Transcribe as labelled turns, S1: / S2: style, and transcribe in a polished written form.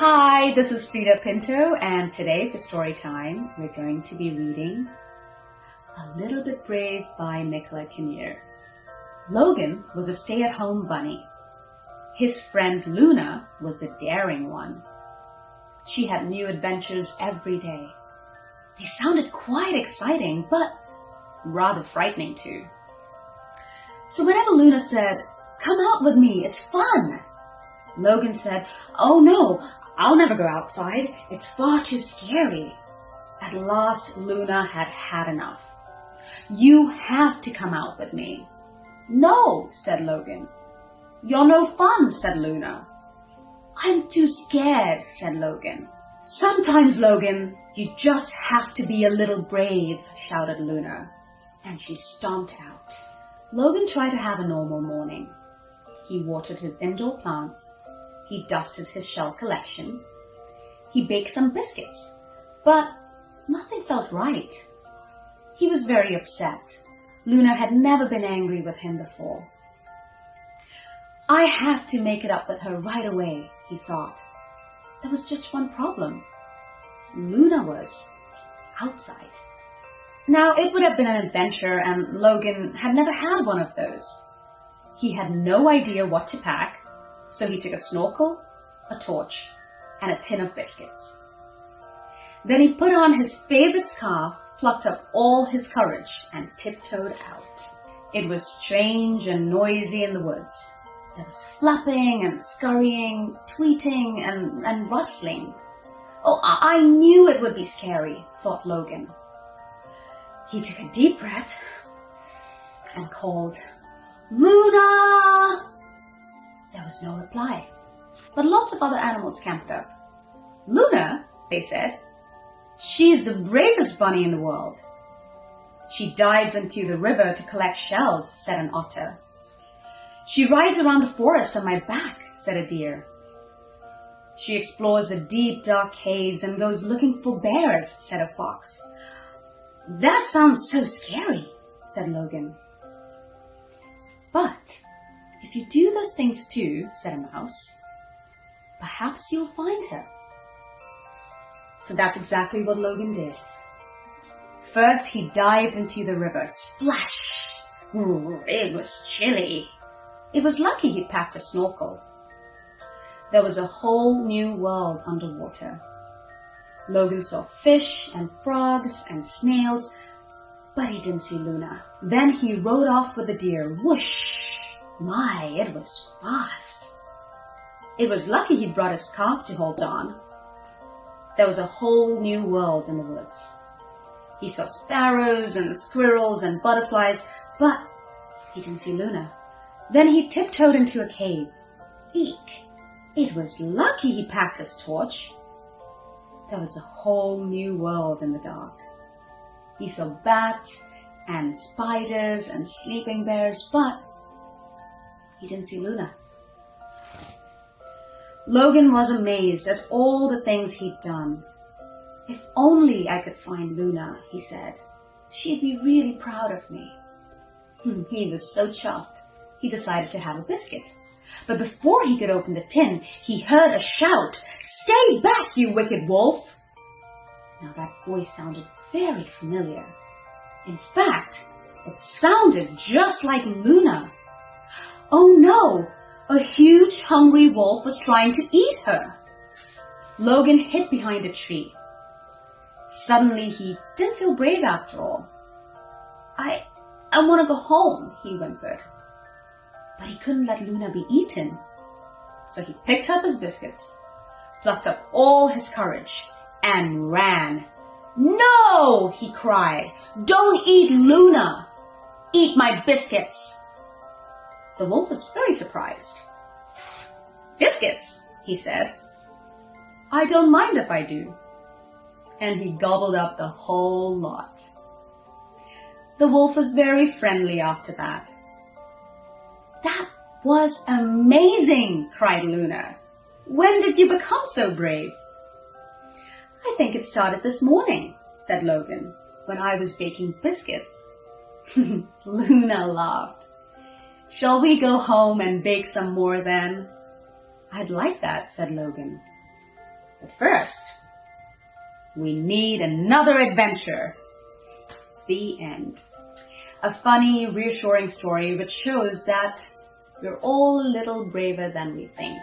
S1: Hi, this is Freida Pinto, and today for Storytime, we're going to be reading A Little Bit Brave by Nicola Kinnear. Logan was a stay-at-home bunny. His friend Luna was a daring one. She had new adventures every day. They sounded quite exciting, but rather frightening too. So whenever Luna said, "Come out with me, it's fun," Logan said, "Oh no, I'll never go outside. It's far too scary." At last, Luna had had enough. "You have to come out with me." "No," said Logan. "You're no fun," said Luna. "I'm too scared," said Logan. "Sometimes, Logan, you just have to be a little brave," shouted Luna. And she stomped out. Logan tried to have a normal morning. He watered his indoor plants. He dusted his shell collection. He baked some biscuits, but nothing felt right. He was very upset. Luna had never been angry with him before. "I have to make it up with her right away," he thought. There was just one problem. Luna was outside. Now, it would have been an adventure, and Logan had never had one of those. He had no idea what to pack, so he took a snorkel, a torch, and a tin of biscuits. Then he put on his favorite scarf, plucked up all his courage, and tiptoed out. It was strange and noisy in the woods. There was flapping and scurrying, tweeting and rustling. Oh, I knew it would be scary, thought Logan. He took a deep breath and called, "Luna!" There was no reply, but lots of other animals camped up. "Luna," they said, "she's the bravest bunny in the world." "She dives into the river to collect shells," said an otter. "She rides around the forest on my back," said a deer. "She explores the deep, dark caves and goes looking for bears," said a fox. "That sounds so scary," said Logan. "But if you do those things too," said a mouse, "perhaps you'll find her." So that's exactly what Logan did. First, he dived into the river. Splash! It was chilly. It was lucky he'd packed a snorkel. There was a whole new world underwater. Logan saw fish and frogs and snails, but he didn't see Luna. Then he rode off with the deer. Whoosh! My, it was fast. It was lucky he'd brought a scarf to hold on. There was a whole new world in the woods. He saw sparrows and squirrels and butterflies, but he didn't see Luna. Then he tiptoed into a cave. Eek! It was lucky he packed his torch. There was a whole new world in the dark. He saw bats and spiders and sleeping bears, but he didn't see Luna. Logan was amazed at all the things he'd done. "If only I could find Luna," he said. "She'd be really proud of me." He was so chuffed, he decided to have a biscuit. But before he could open the tin, he heard a shout, "Stay back, you wicked wolf!" Now that voice sounded very familiar. In fact, it sounded just like Luna. Oh no! A huge hungry wolf was trying to eat her. Logan hid behind a tree. Suddenly he didn't feel brave after all. I want to go home," he whimpered. But he couldn't let Luna be eaten. So he picked up his biscuits, plucked up all his courage, and ran. "No!" he cried. "Don't eat Luna! Eat my biscuits!" The wolf was very surprised. "Biscuits," he said. "I don't mind if I do." And he gobbled up the whole lot. The wolf was very friendly after that. "That was amazing!" cried Luna. "When did you become so brave?" "I think it started this morning," said Logan, "when I was baking biscuits." Luna laughed. "Shall we go home and bake some more then?" "I'd like that," said Logan. But first, we need another adventure. The end. A funny, reassuring story which shows that we're all a little braver than we think.